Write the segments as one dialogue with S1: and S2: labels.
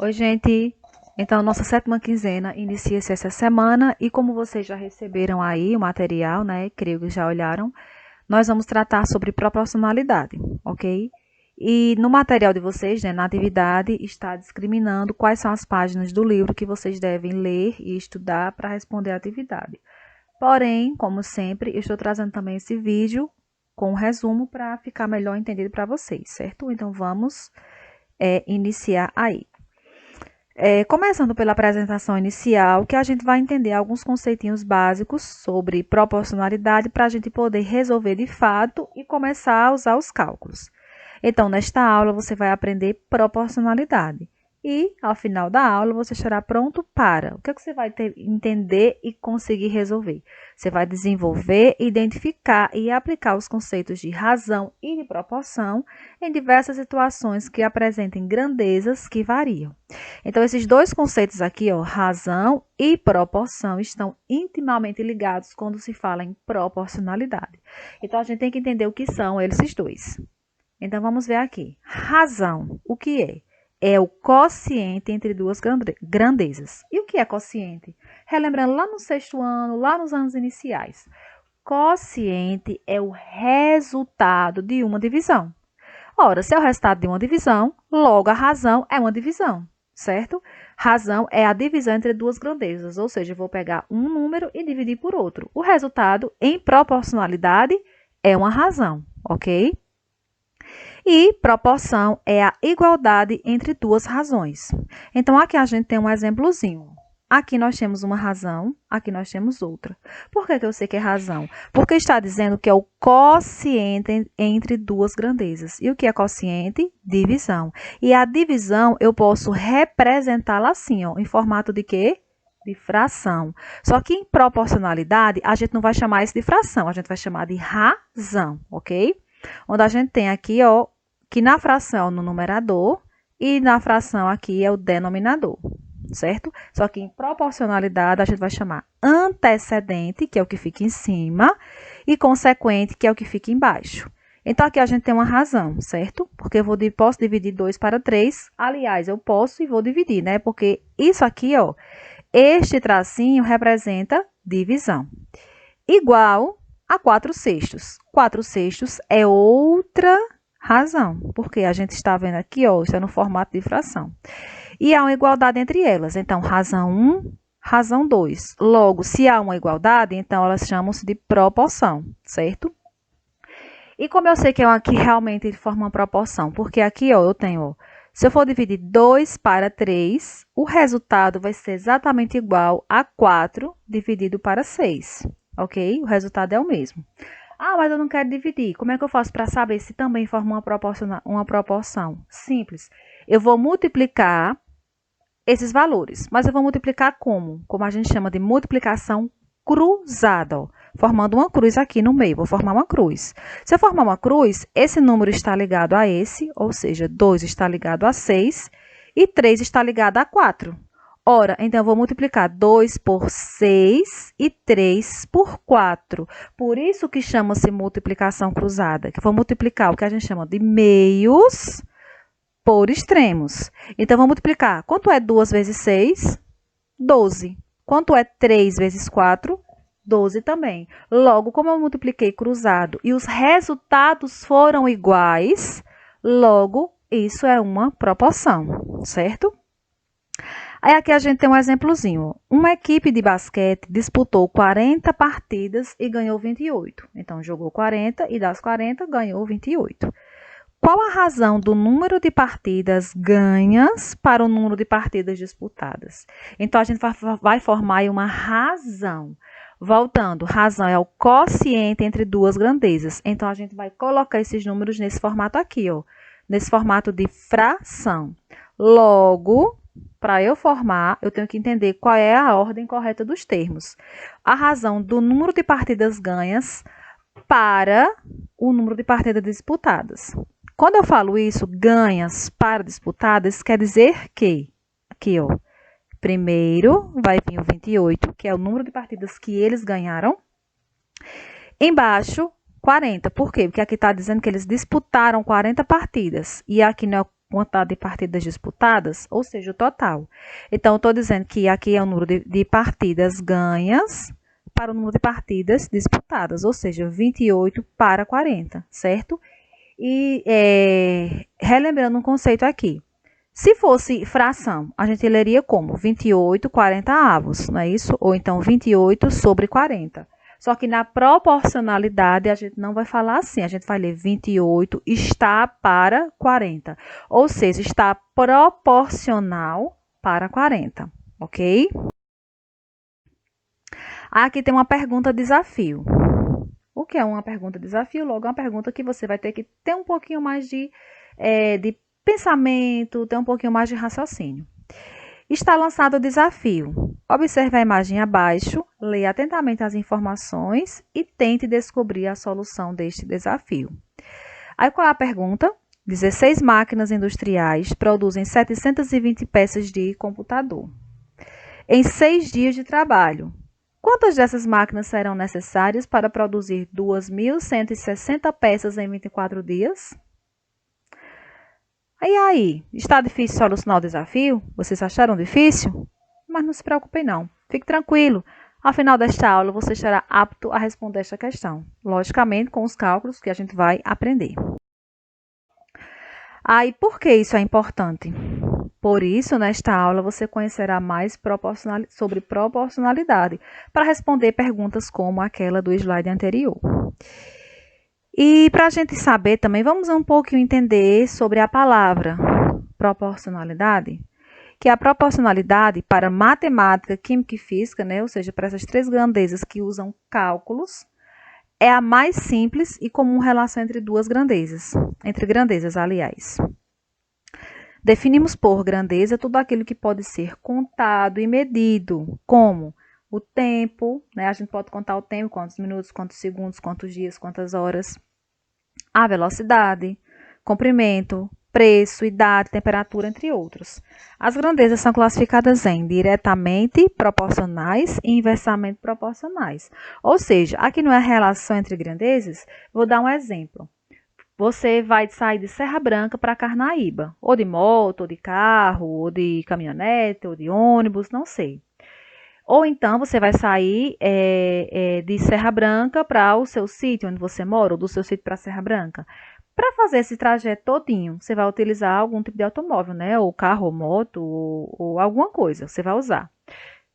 S1: Oi, gente. Então, nossa sétima quinzena inicia-se essa semana e como vocês já receberam aí o material, né? Creio que já olharam, nós vamos tratar sobre proporcionalidade, ok? E no material de vocês, né, na atividade, está discriminando quais são as páginas do livro que vocês devem ler e estudar para responder à atividade. Porém, como sempre, eu estou trazendo também esse vídeo com um resumo para ficar melhor entendido para vocês, certo? Então, vamos iniciar aí. Começando pela apresentação inicial, que a gente vai entender alguns conceitinhos básicos sobre proporcionalidade para a gente poder resolver de fato e começar a usar os cálculos. Então, nesta aula, você vai aprender proporcionalidade. E, ao final da aula, você estará pronto para o que você vai entender e conseguir resolver. Você vai desenvolver, identificar e aplicar os conceitos de razão e de proporção em diversas situações que apresentem grandezas que variam. Então, esses dois conceitos aqui, ó, razão e proporção, estão intimamente ligados quando se fala em proporcionalidade. Então, a gente tem que entender o que são esses dois. Então, vamos ver aqui. Razão, o que é? É o quociente entre duas grandezas. E o que é quociente? Relembrando lá no sexto ano, lá nos anos iniciais. Quociente é o resultado de uma divisão. Ora, se é o resultado de uma divisão, logo a razão é uma divisão, certo? Razão é a divisão entre duas grandezas, ou seja, eu vou pegar um número e dividir por outro. O resultado, em proporcionalidade, é uma razão, ok? E proporção é a igualdade entre duas razões. Então, aqui a gente tem um exemplozinho. Aqui nós temos uma razão, aqui nós temos outra. Por que eu sei que é razão? Porque está dizendo que é o quociente entre duas grandezas. E o que é quociente? Divisão. E a divisão eu posso representá-la assim, ó, em formato de quê? De fração. Só que em proporcionalidade, a gente não vai chamar isso de fração, a gente vai chamar de razão, ok? Onde a gente tem aqui, ó, que na fração no numerador e na fração aqui é o denominador, certo? Só que em proporcionalidade a gente vai chamar antecedente, que é o que fica em cima, e consequente, que é o que fica embaixo. Então, aqui a gente tem uma razão, certo? Porque eu posso dividir 2 para 3. Aliás, eu posso e vou dividir, né? Porque isso aqui, ó, este tracinho representa divisão. Igual a 4 sextos. 4 sextos é outra razão, porque a gente está vendo aqui, ó, está no formato de fração. E há uma igualdade entre elas. Então, razão 1, razão 2. Logo, se há uma igualdade, então elas chamam-se de proporção, certo? E como eu sei que é uma que realmente forma uma proporção? Porque aqui, ó, eu tenho, ó, se eu for dividir 2 para 3, o resultado vai ser exatamente igual a 4 dividido para 6, ok? O resultado é o mesmo. Ah, mas eu não quero dividir. Como é que eu faço para saber se também forma uma proporção? Simples. Eu vou multiplicar esses valores, mas eu vou multiplicar como? Como a gente chama de multiplicação cruzada, ó, formando uma cruz aqui no meio. Vou formar uma cruz. Se eu formar uma cruz, esse número está ligado a esse, ou seja, 2 está ligado a 6 e 3 está ligado a 4. Ora, então eu vou multiplicar 2 por 6 e 3 por 4. Por isso que chama-se multiplicação cruzada, que eu vou multiplicar o que a gente chama de meios por extremos. Então, vamos multiplicar. Quanto é 2 vezes 6? 12. Quanto é 3 vezes 4? 12 também. Logo, como eu multipliquei cruzado e os resultados foram iguais, logo, isso é uma proporção, certo? Aí aqui a gente tem um exemplozinho. Uma equipe de basquete disputou 40 partidas e ganhou 28. Então, jogou 40 e das 40 ganhou 28. Qual a razão do número de partidas ganhas para o número de partidas disputadas? Então, a gente vai formar uma razão. Voltando, razão é o quociente entre duas grandezas. Então, a gente vai colocar esses números nesse formato aqui, ó, nesse formato de fração. Logo, para eu formar, eu tenho que entender qual é a ordem correta dos termos. A razão do número de partidas ganhas para o número de partidas disputadas. Quando eu falo isso, ganhas para disputadas, quer dizer que, aqui, ó, primeiro vai vir o 28, que é o número de partidas que eles ganharam. Embaixo, 40. Por quê? Porque aqui está dizendo que eles disputaram 40 partidas. E aqui não é quantidade de partidas disputadas, ou seja, o total. Então, eu estou dizendo que aqui é o número de partidas ganhas para o número de partidas disputadas, ou seja, 28 para 40, certo? E relembrando um conceito aqui. Se fosse fração, a gente leria como 28 40avos, não é isso? Ou então 28 sobre 40. Só que na proporcionalidade a gente não vai falar assim, a gente vai ler 28 está para 40. Ou seja, está proporcional para 40, ok? Aqui tem uma pergunta desafio. O que é uma pergunta desafio? Logo, é uma pergunta que você vai ter que ter um pouquinho mais de pensamento, ter um pouquinho mais de raciocínio. Está lançado o desafio. Observe a imagem abaixo, leia atentamente as informações e tente descobrir a solução deste desafio. Aí qual é a pergunta? 16 máquinas industriais produzem 720 peças de computador. Em 6 dias de trabalho, quantas dessas máquinas serão necessárias para produzir 2.160 peças em 24 dias? E aí, está difícil solucionar o desafio? Vocês acharam difícil? Mas não se preocupem não, fique tranquilo. Ao final desta aula, você estará apto a responder esta questão. Logicamente, com os cálculos que a gente vai aprender. Aí, por que isso é importante? Por isso, nesta aula, você conhecerá mais sobre proporcionalidade, para responder perguntas como aquela do slide anterior. E para a gente saber também, vamos um pouquinho entender sobre a palavra proporcionalidade, que a proporcionalidade para matemática, química e física, né, ou seja, para essas três grandezas que usam cálculos, é a mais simples e comum relação entre grandezas, aliás. Definimos por grandeza tudo aquilo que pode ser contado e medido, como o tempo, né? A gente pode contar o tempo, quantos minutos, quantos segundos, quantos dias, quantas horas. A velocidade, comprimento, preço, idade, temperatura, entre outros. As grandezas são classificadas em diretamente proporcionais e inversamente proporcionais. Ou seja, aqui não é relação entre grandezas, vou dar um exemplo. Você vai sair de Serra Branca para Carnaíba, ou de moto, ou de carro, ou de caminhonete, ou de ônibus, não sei. Ou então você vai sair de Serra Branca para o seu sítio onde você mora, ou do seu sítio para Serra Branca. Para fazer esse trajeto todinho, você vai utilizar algum tipo de automóvel, né? Ou carro, ou moto, ou alguma coisa, você vai usar.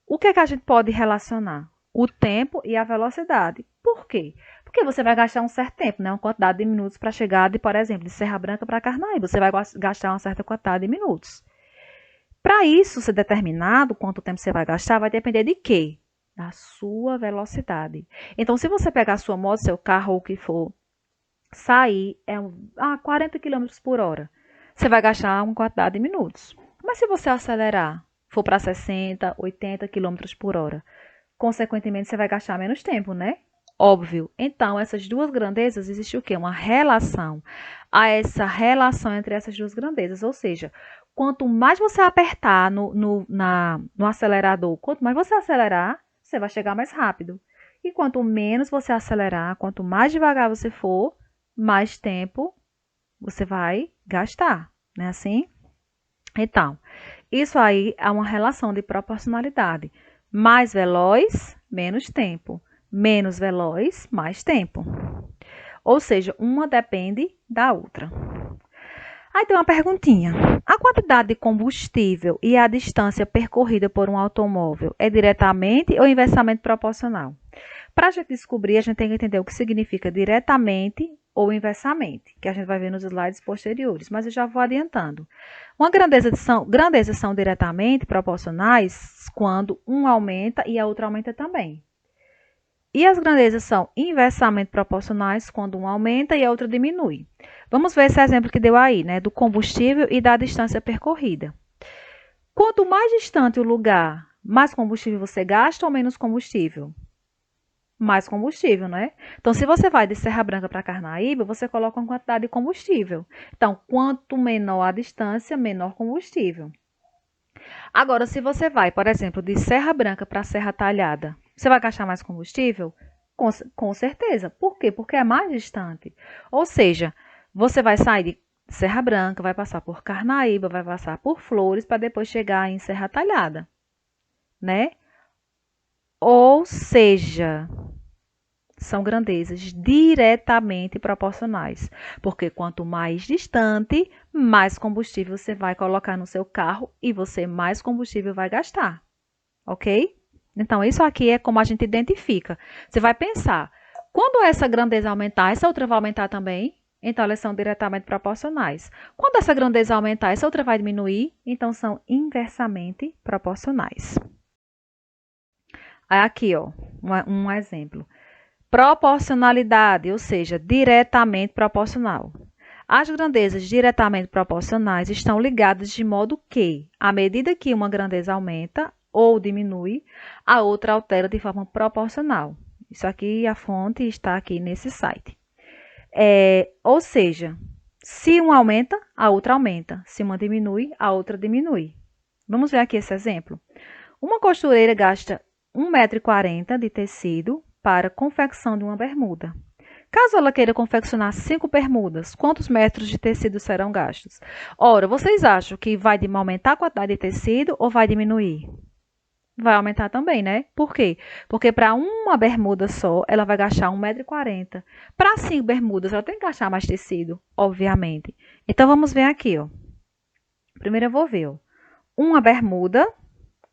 S1: O que é que a gente pode relacionar? O tempo e a velocidade. Por quê? Porque você vai gastar um certo tempo, né? Uma quantidade de minutos para chegar, por exemplo, de Serra Branca para Carnaíba. Você vai gastar uma certa quantidade de minutos. Para isso ser determinado, quanto tempo você vai gastar, vai depender de quê? Da sua velocidade. Então, se você pegar a sua moto, seu carro ou o que for, sair a 40 km por hora, você vai gastar uma quantidade de minutos. Mas se você acelerar, for para 60, 80 km por hora, consequentemente, você vai gastar menos tempo, né? Óbvio. Então, essas duas grandezas, existe o quê? Uma relação. Há essa relação entre essas duas grandezas, ou seja, quanto mais você apertar no acelerador, quanto mais você acelerar, você vai chegar mais rápido. E quanto menos você acelerar, quanto mais devagar você for, mais tempo você vai gastar, não é assim? Então, isso aí é uma relação de proporcionalidade. Mais veloz, menos tempo. Menos veloz, mais tempo. Ou seja, uma depende da outra. Aí tem uma perguntinha. A quantidade de combustível e a distância percorrida por um automóvel é diretamente ou inversamente proporcional? Para a gente descobrir, a gente tem que entender o que significa diretamente ou inversamente, que a gente vai ver nos slides posteriores, mas eu já vou adiantando. Grandezas são diretamente proporcionais quando um aumenta e a outra aumenta também. E as grandezas são inversamente proporcionais quando um aumenta e a outra diminui. Vamos ver esse exemplo que deu aí, né, do combustível e da distância percorrida. Quanto mais distante o lugar, mais combustível você gasta ou menos combustível? Mais combustível, né? Então, se você vai de Serra Branca para Carnaíba, você coloca uma quantidade de combustível. Então, quanto menor a distância, menor combustível. Agora, se você vai, por exemplo, de Serra Branca para Serra Talhada, você vai gastar mais combustível? Com certeza. Por quê? Porque é mais distante. Ou seja, você vai sair Serra Branca, vai passar por Carnaíba, vai passar por Flores, para depois chegar em Serra Talhada, né? Ou seja, são grandezas diretamente proporcionais, porque quanto mais distante, mais combustível você vai colocar no seu carro e você mais combustível vai gastar, ok? Então, isso aqui é como a gente identifica. Você vai pensar, quando essa grandeza aumentar, essa outra vai aumentar também? Então, elas são diretamente proporcionais. Quando essa grandeza aumentar, essa outra vai diminuir? Então, são inversamente proporcionais. Aqui, ó, um exemplo. Proporcionalidade, ou seja, diretamente proporcional. As grandezas diretamente proporcionais estão ligadas de modo que, à medida que uma grandeza aumenta ou diminui, a outra altera de forma proporcional. Isso aqui, a fonte está aqui nesse site. Ou seja, se uma aumenta, a outra aumenta. Se uma diminui, a outra diminui. Vamos ver aqui esse exemplo. Uma costureira gasta 1,40 m de tecido para confecção de uma bermuda. Caso ela queira confeccionar 5 bermudas, quantos metros de tecido serão gastos? Ora, vocês acham que vai aumentar a quantidade de tecido ou vai diminuir? Vai aumentar também, né? Por quê? Porque para uma bermuda só, ela vai gastar 1,40 m. Para 5 bermudas, ela tem que gastar mais tecido, obviamente. Então, vamos ver aqui, ó. Primeiro eu vou ver, ó. Uma bermuda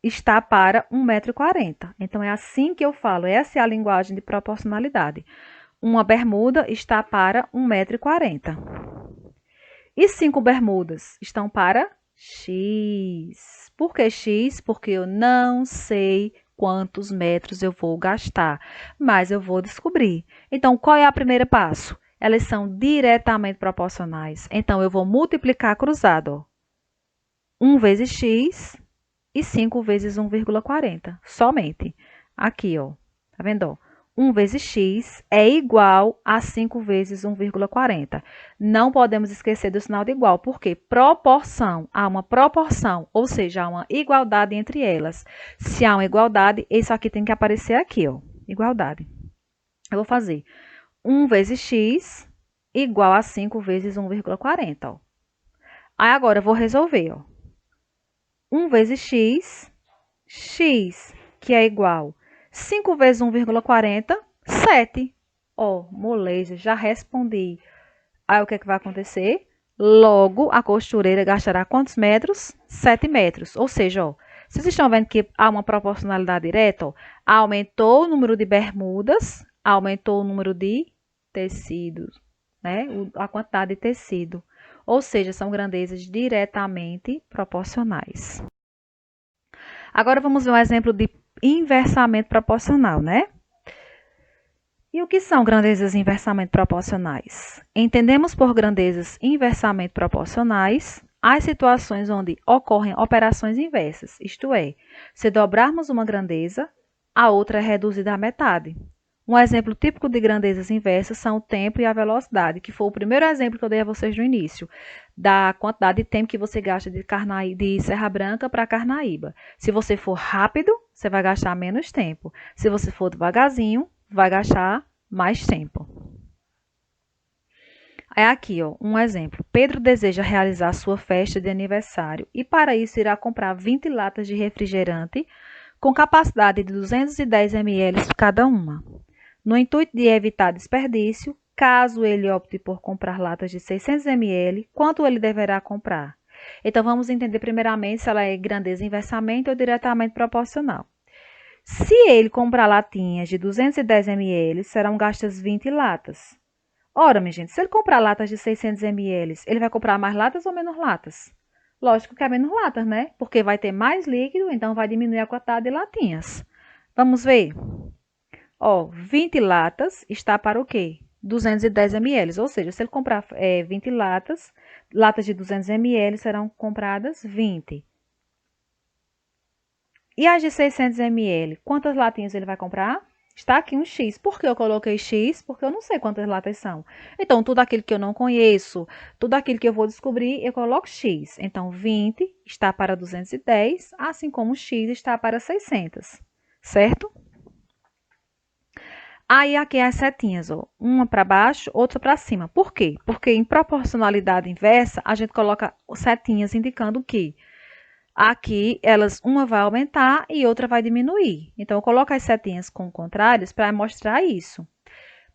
S1: está para 1,40 m. Então, é assim que eu falo. Essa é a linguagem de proporcionalidade. Uma bermuda está para 1,40 m. E 5 bermudas estão para X. Por que X? Porque eu não sei quantos metros eu vou gastar, mas eu vou descobrir. Então, qual é o primeiro passo? Elas são diretamente proporcionais. Então, eu vou multiplicar cruzado. Ó. 1 vezes X e 5 vezes 1,40. Somente. Aqui, ó. Tá vendo? Ó? 1 vezes x é igual a 5 vezes 1,40. Não podemos esquecer do sinal de igual, porque proporção, há uma proporção, ou seja, há uma igualdade entre elas. Se há uma igualdade, isso aqui tem que aparecer aqui, ó, igualdade. Eu vou fazer 1 vezes x igual a 5 vezes 1,40, ó. Aí agora eu vou resolver, ó. 1 vezes x, que é igual 5 vezes 1,40, 7. Ó, moleza, já respondi. Aí o que é que vai acontecer? Logo, a costureira gastará quantos metros? 7 metros. Ou seja, ó, vocês estão vendo que há uma proporcionalidade direta? Ó, aumentou o número de bermudas, aumentou o número de tecidos, né? A quantidade de tecido. Ou seja, são grandezas diretamente proporcionais. Agora vamos ver um exemplo de inversamente proporcional, né? E o que são grandezas inversamente proporcionais? Entendemos por grandezas inversamente proporcionais as situações onde ocorrem operações inversas, isto é, se dobrarmos uma grandeza, a outra é reduzida à metade. Um exemplo típico de grandezas inversas são o tempo e a velocidade, que foi o primeiro exemplo que eu dei a vocês no início, da quantidade de tempo que você gasta de Serra Branca para Carnaíba. Se você for rápido, você vai gastar menos tempo. Se você for devagarzinho, vai gastar mais tempo. É aqui, ó, um exemplo. Pedro deseja realizar sua festa de aniversário e para isso irá comprar 20 latas de refrigerante com capacidade de 210 ml cada uma. No intuito de evitar desperdício, caso ele opte por comprar latas de 600 ml, quanto ele deverá comprar? Então, vamos entender primeiramente se ela é grandeza inversamente ou diretamente proporcional. Se ele comprar latinhas de 210 ml, serão gastas 20 latas. Ora, minha gente, se ele comprar latas de 600 ml, ele vai comprar mais latas ou menos latas? Lógico que é menos latas, né? Porque vai ter mais líquido, então vai diminuir a quantidade de latinhas. Vamos ver? Ó, 20 latas está para o quê? 210 ml, ou seja, se ele comprar 20 latas, latas de 200 ml serão compradas 20. E as de 600 ml, quantas latinhas ele vai comprar? Está aqui um X. Por que eu coloquei X? Porque eu não sei quantas latas são. Então, tudo aquilo que eu não conheço, tudo aquilo que eu vou descobrir, eu coloco X. Então, 20 está para 210, assim como X está para 600, certo? Aí aqui as setinhas, ó, uma para baixo, outra para cima. Por quê? Porque em proporcionalidade inversa, a gente coloca setinhas indicando o quê? Aqui, uma vai aumentar e outra vai diminuir. Então, eu coloco as setinhas com contrários para mostrar isso.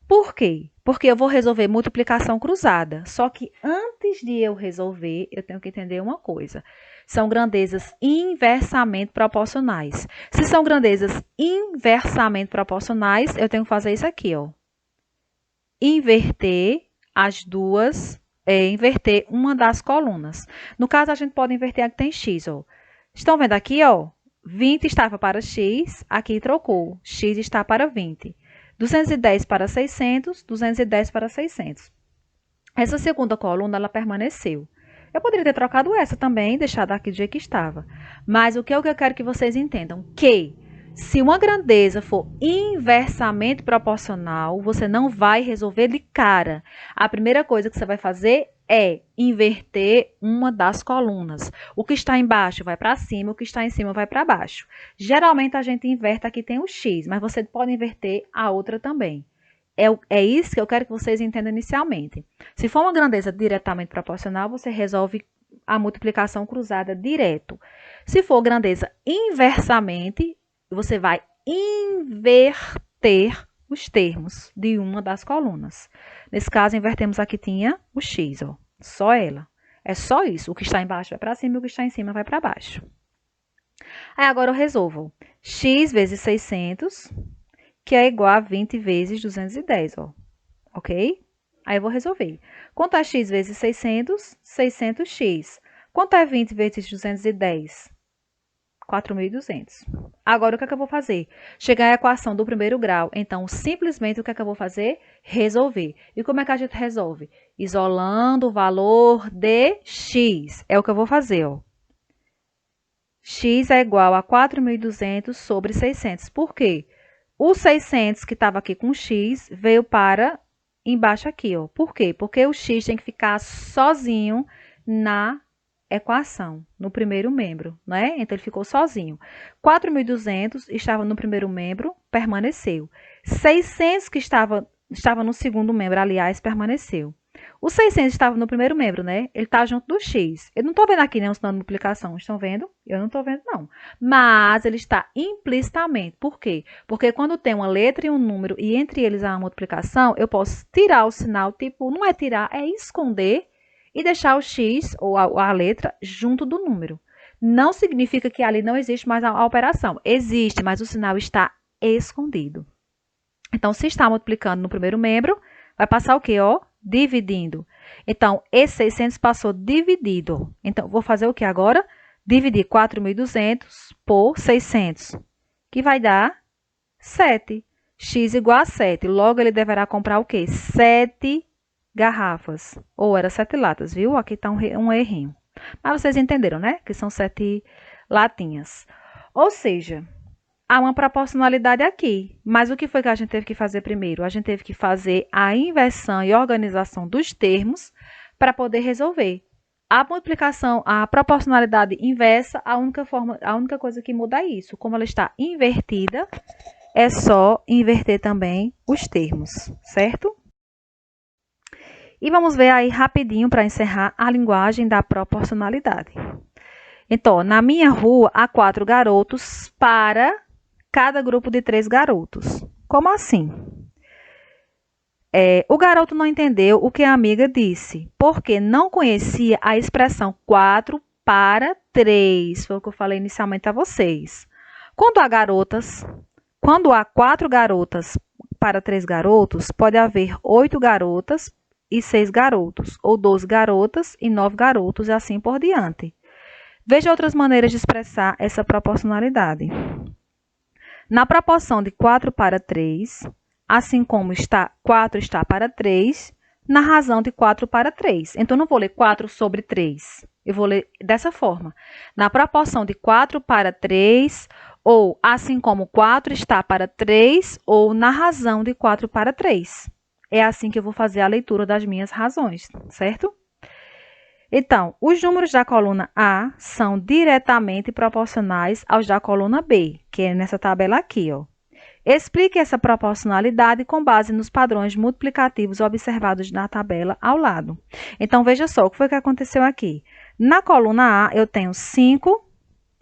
S1: Por quê? Porque eu vou resolver multiplicação cruzada. Só que antes de eu resolver, eu tenho que entender uma coisa. São grandezas inversamente proporcionais. Se são grandezas inversamente proporcionais, eu tenho que fazer isso aqui, ó. Inverter as duas, inverter uma das colunas. No caso, a gente pode inverter a que tem x, ó. Estão vendo aqui, ó? 20 estava para x, aqui trocou. X está para 20. 210 para 600, 210 para 600. Essa segunda coluna, ela permaneceu. Eu poderia ter trocado essa também, deixado aqui do jeito que estava. Mas o que eu quero que vocês entendam? Que se uma grandeza for inversamente proporcional, você não vai resolver de cara. A primeira coisa que você vai fazer é inverter uma das colunas. O que está embaixo vai para cima, o que está em cima vai para baixo. Geralmente a gente inverte aqui tem o x, mas você pode inverter a outra também. É isso que eu quero que vocês entendam inicialmente. Se for uma grandeza diretamente proporcional, você resolve a multiplicação cruzada direto. Se for grandeza inversamente, você vai inverter os termos de uma das colunas. Nesse caso, invertemos aqui, tinha o x, ó, só ela. É só isso. O que está embaixo vai para cima e o que está em cima vai para baixo. Aí agora eu resolvo x vezes 600, que é igual a 20 vezes 210, ó. Ok? Aí eu vou resolver. Quanto é x vezes 600? 600x. Quanto é 20 vezes 210? 4.200. Agora, o que é que eu vou fazer? Chegar à equação do primeiro grau. Então, simplesmente, o que é que eu vou fazer? Resolver. E como é que a gente resolve? Isolando o valor de x. É o que eu vou fazer, ó. X é igual a 4.200 sobre 600. Por quê? O 600 que estava aqui com x veio para embaixo aqui, ó. Por quê? Porque o x tem que ficar sozinho na equação, no primeiro membro, né? Então, ele ficou sozinho. 4.200 estava no primeiro membro, permaneceu. 600 que estava no segundo membro, aliás, permaneceu. O 600 estava no primeiro membro, né? Ele está junto do x. Eu não estou vendo aqui nenhum sinal de multiplicação, estão vendo? Eu não estou vendo, não. Mas ele está implicitamente. Por quê? Porque quando tem uma letra e um número e entre eles há uma multiplicação, eu posso tirar o sinal, tipo, não é tirar, é esconder e deixar o x ou a letra junto do número. Não significa que ali não existe mais a operação. Existe, mas o sinal está escondido. Então, se está multiplicando no primeiro membro, vai passar o quê, ó? Dividindo. Então, esse 600 passou dividido. Então, vou fazer o que agora? Dividir 4.200 por 600, que vai dar 7. X igual a 7. Logo, ele deverá comprar o quê? 7 garrafas. Ou era 7 latas, viu? Aqui está um errinho. Mas vocês entenderam, né? Que são 7 latinhas. Ou seja, há uma proporcionalidade aqui. Mas o que foi que a gente teve que fazer primeiro? A gente teve que fazer a inversão e organização dos termos para poder resolver. A multiplicação, a proporcionalidade inversa, a única coisa que muda é isso. Como ela está invertida, é só inverter também os termos, certo? E vamos ver aí rapidinho para encerrar a linguagem da proporcionalidade. Então, na minha rua há 4 garotos para cada grupo de 3 garotos. Como assim? O garoto não entendeu o que a amiga disse, porque não conhecia a expressão 4 para 3. Foi o que eu falei inicialmente a vocês. Quando há 4 garotas para 3 garotos, pode haver 8 garotas e 6 garotos, ou 12 garotas e 9 garotos, e assim por diante. Veja outras maneiras de expressar essa proporcionalidade. Na proporção de 4 para 3, assim como 4 está para 3, na razão de 4 para 3. Então, eu não vou ler 4 sobre 3. Eu vou ler dessa forma. Na proporção de 4 para 3, ou assim como 4 está para 3, ou na razão de 4 para 3. É assim que eu vou fazer a leitura das minhas razões, certo? Então, os números da coluna A são diretamente proporcionais aos da coluna B, que é nessa tabela aqui, ó. Explique essa proporcionalidade com base nos padrões multiplicativos observados na tabela ao lado. Então, veja só, o que foi que aconteceu aqui? Na coluna A, eu tenho 5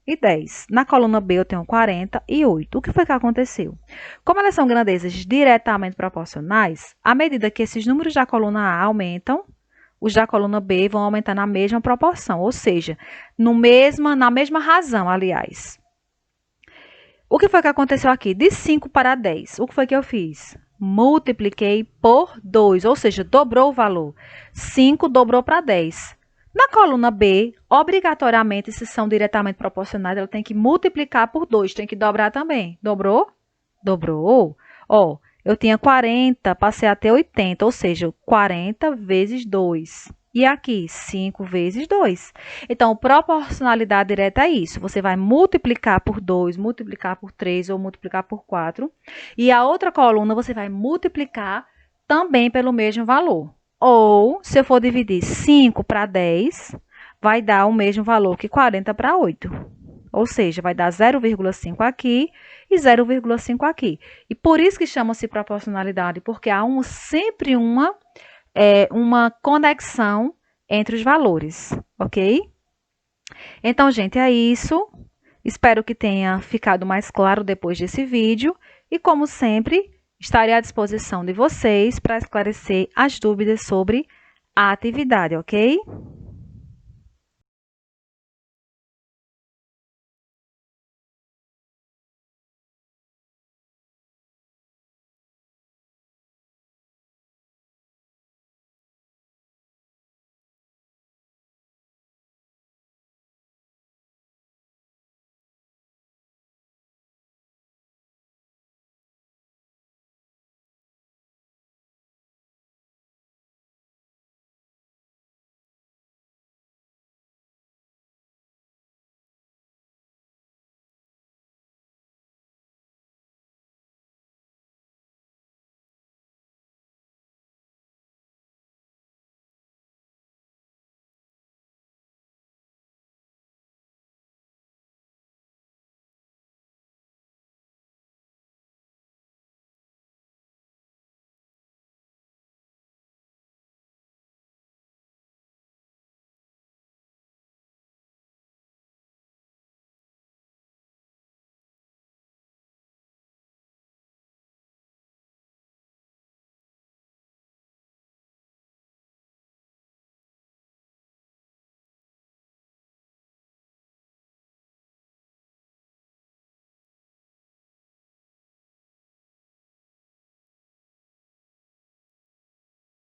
S1: e 10. Na coluna B, eu tenho 40 e 8. O que foi que aconteceu? Como elas são grandezas diretamente proporcionais, à medida que esses números da coluna A aumentam, os da coluna B vão aumentar na mesma proporção, ou seja, na mesma razão, aliás. O que foi que aconteceu aqui? De 5 para 10, o que foi que eu fiz? Multipliquei por 2, ou seja, dobrou o valor. 5 dobrou para 10. Na coluna B, obrigatoriamente, se são diretamente proporcionais, ela tem que multiplicar por 2, tem que dobrar também. Dobrou? Dobrou. Ó, eu tinha 40, passei a ter 80, ou seja, 40 vezes 2. E aqui, 5 vezes 2. Então, proporcionalidade direta é isso. Você vai multiplicar por 2, multiplicar por 3 ou multiplicar por 4. E a outra coluna você vai multiplicar também pelo mesmo valor. Ou, se eu for dividir 5 para 10, vai dar o mesmo valor que 40 para 8. Ou seja, vai dar 0,5 aqui e 0,5 aqui. E por isso que chama-se proporcionalidade, porque há sempre uma conexão entre os valores, ok? Então, gente, é isso. Espero que tenha ficado mais claro depois desse vídeo. E, como sempre, estarei à disposição de vocês para esclarecer as dúvidas sobre a atividade, ok?